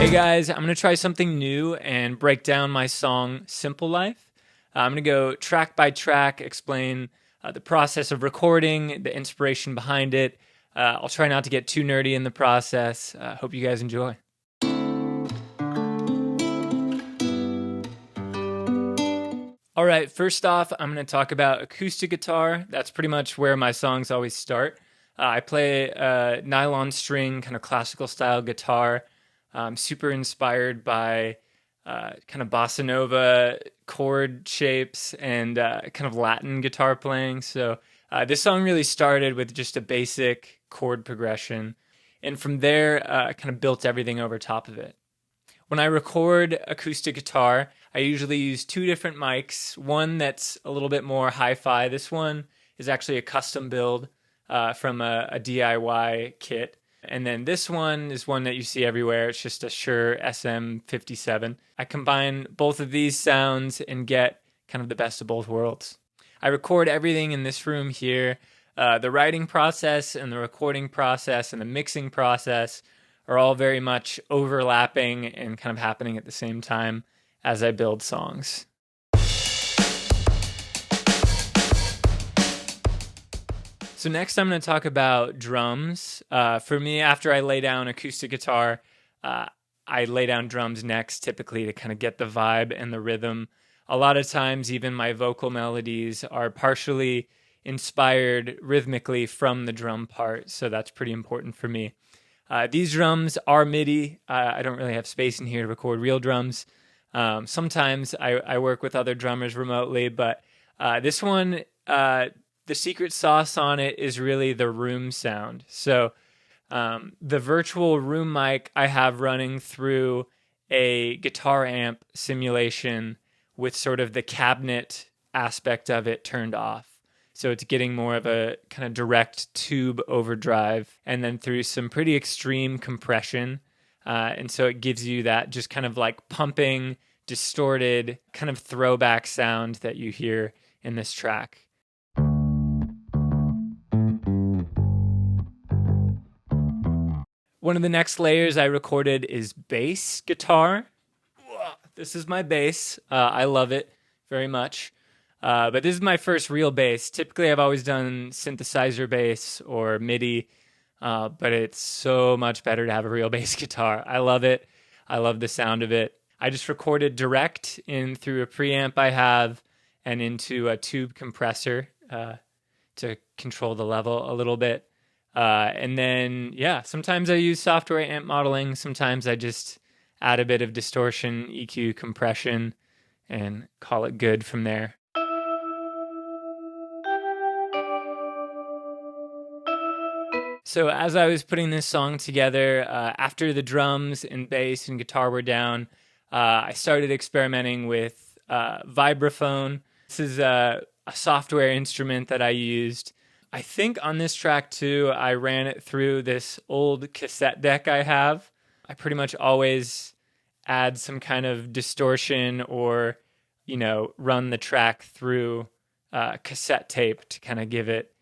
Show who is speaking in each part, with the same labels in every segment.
Speaker 1: Hey guys, I'm going to try something new and break down my song Simple Life. I'm going to go track by track, explain the process of recording, the inspiration behind it. I'll try not to get too nerdy in the process. Hope you guys enjoy. All right, first off, I'm going to talk about acoustic guitar. That's pretty much where my songs always start. I play a nylon string, kind of classical style guitar. I'm super inspired by kind of bossa nova chord shapes and kind of Latin guitar playing. So this song really started with just a basic chord progression. And from there, kind of built everything over top of it. When I record acoustic guitar, I usually use two different mics. One that's a little bit more hi-fi. This one is actually a custom build from a DIY kit. And then this one is one that you see everywhere. It's just a Shure SM57. I combine both of these sounds and get kind of the best of both worlds. I record everything in this room here. The writing process and the recording process and the mixing process are all very much overlapping and kind of happening at the same time as I build songs. So next I'm going to talk about drums. For me, after I lay down acoustic guitar, I lay down drums next, typically to kind of get the vibe and the rhythm. A lot of times even my vocal melodies are partially inspired rhythmically from the drum part, so that's pretty important for me. These drums are MIDI. I don't really have space in here to record real drums. Sometimes I work with other drummers remotely, but this one, the secret sauce on it is really the room sound. So the virtual room mic I have running through a guitar amp simulation with sort of the cabinet aspect of it turned off. So it's getting more of a kind of direct tube overdrive and then through some pretty extreme compression. And so it gives you that just kind of like pumping, distorted kind of throwback sound that you hear in this track. One of the next layers I recorded is bass guitar. This is my bass. I love it very much. But this is my first real bass. Typically, I've always done synthesizer bass or MIDI, but it's so much better to have a real bass guitar. I love it. I love the sound of it. I just recorded direct in through a preamp I have and into a tube compressor to control the level a little bit. And then, yeah, sometimes I use software amp modeling. Sometimes I just add a bit of distortion, EQ, compression, and call it good from there. So as I was putting this song together, after the drums and bass and guitar were down, I started experimenting with VIBRAPHONE. This is a software instrument that I used. I think on this track too, I ran it through this old cassette deck I have. I pretty much always add some kind of distortion or, run the track through cassette tape to kind of give it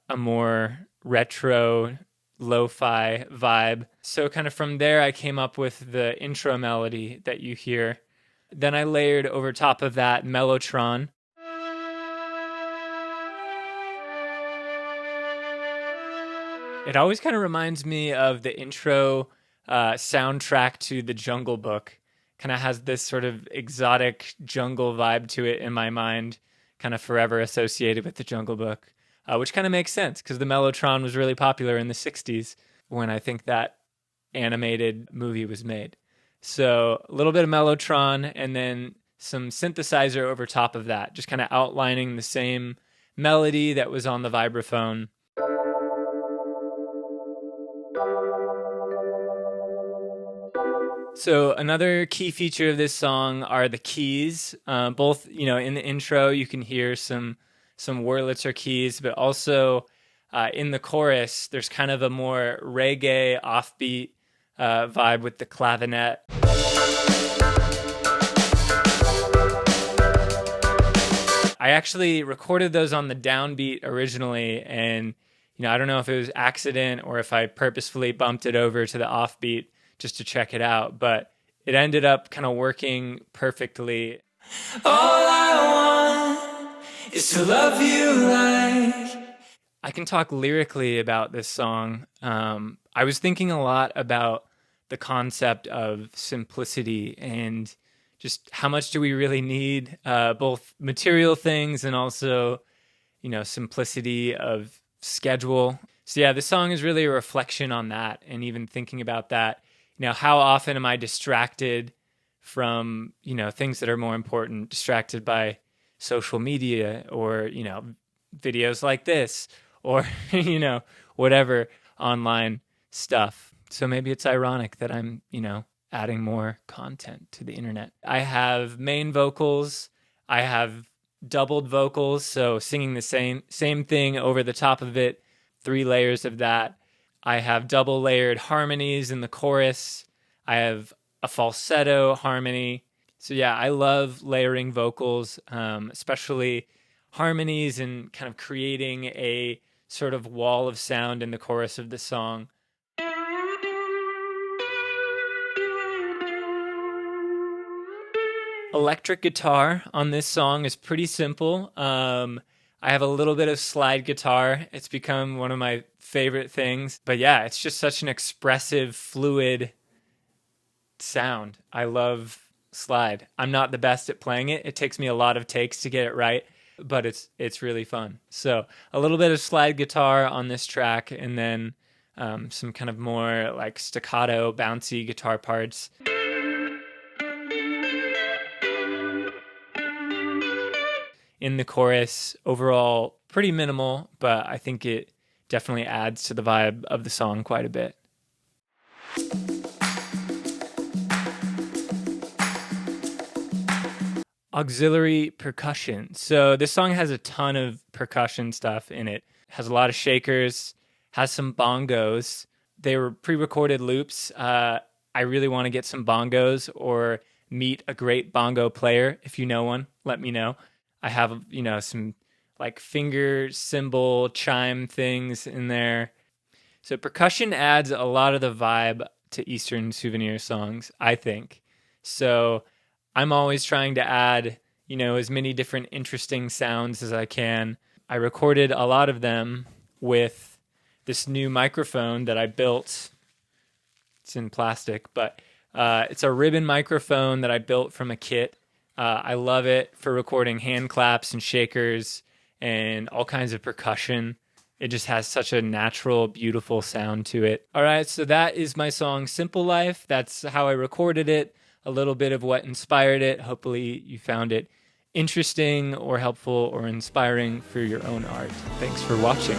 Speaker 1: a more retro lo-fi vibe. So kind of from there I came up with the intro melody that you hear. Then I layered over top of that MELLOTRON. It always kind of reminds me of the intro soundtrack to The Jungle Book. Kind of has this sort of exotic jungle vibe to it in my mind, kind of forever associated with The Jungle Book. Which kind of makes sense because the MELLOTRON was really popular in the 60s when I think that animated movie was made. So a little bit of MELLOTRON and then some synthesizer over top of that, just kind of outlining the same melody that was on the VIBRAPHONE. So another key feature of this song are the keys. Both, in the intro you can hear some Wurlitzer keys, but also in the chorus, there's kind of a more reggae offbeat vibe with the clavinet. I actually recorded those on the downbeat originally, and I don't know if it was accident or if I purposefully bumped it over to the offbeat just to check it out, but it ended up kind of working perfectly. All I want is to love you like. I can talk lyrically about this song. I was thinking a lot about the concept of simplicity and just how much do we really need, both material things and also, simplicity of schedule. So yeah, this song is really a reflection on that, and even thinking about that, how often am I distracted from, things that are more important, distracted by social media or, videos like this or, whatever online stuff. So maybe it's ironic that I'm, adding more content to the internet. I have main vocals. I have doubled vocals, so singing the same thing over the top of it, 3 layers of that. I have double layered harmonies in the chorus. I have a falsetto harmony. So yeah, I love layering vocals, especially harmonies and kind of creating a sort of wall of sound in the chorus of the song. Electric guitar on this song is pretty simple. I have a little bit of slide guitar. It's become one of my favorite things. But yeah, it's just such an expressive, fluid sound. I love slide. I'm not the best at playing it. It takes me a lot of takes to get it right, but it's really fun. So a little bit of slide guitar on this track, and then some kind of more like staccato, bouncy guitar parts. In the chorus, overall pretty minimal, but I think it definitely adds to the vibe of the song quite a bit. Auxiliary percussion. So this song has a ton of percussion stuff in it. Has a lot of shakers, has some bongos. They were pre-recorded loops. I really want to get some bongos or meet a great bongo player. If you know one, let me know. I have, some like finger cymbal chime things in there. So percussion adds a lot of the vibe to Eastern Souvenir songs, I think. So I'm always trying to add, as many different interesting sounds as I can. I recorded a lot of them with this new microphone that I built. It's in plastic, but it's a ribbon microphone that I built from a kit. I love it for recording hand claps and shakers and all kinds of percussion. It just has such a natural, beautiful sound to it. All right, so that is my song, Simple Life. That's how I recorded it, a little bit of what inspired it. Hopefully you found it interesting or helpful or inspiring for your own art. Thanks for watching.